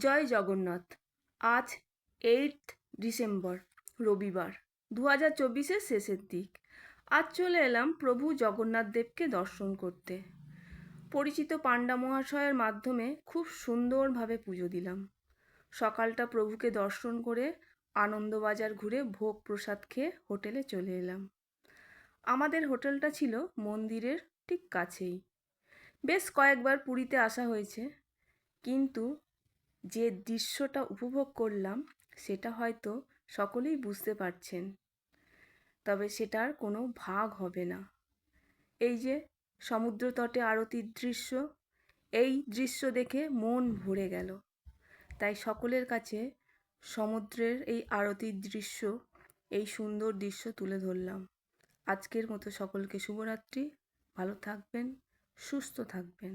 জয় জগন্নাথ। আজ 8 ডিসেম্বর, রবিবার, 2024-এর শেষের দিক। আজ চলে এলাম প্রভু জগন্নাথ দেবকে দর্শন করতে। পরিচিত পাণ্ডা মহাশয়ের মাধ্যমে খুব সুন্দরভাবে পুজো দিলাম। সকালটা প্রভুকে দর্শন করে আনন্দবাজার ঘুরে ভোগ প্রসাদ খেয়ে হোটেলে চলে এলাম। আমাদের হোটেলটা ছিল মন্দিরের ঠিক কাছেই। বেশ কয়েকবার পুরীতে আসা হয়েছে, কিন্তু যে দৃশ্যটা উপভোগ করলাম সেটা হয়তো সকলেই বুঝতে পারছেন, তবে সেটার কোনো ভাগ হবে না। এই যে সমুদ্র তটে আরতির দৃশ্য, এই দৃশ্য দেখে মন ভরে গেল। তাই সকলের কাছে সমুদ্রের এই আরতির দৃশ্য, এই সুন্দর দৃশ্য তুলে ধরলাম। আজকের মতো সকলকে শুভরাত্রি। ভালো থাকবেন, সুস্থ থাকবেন।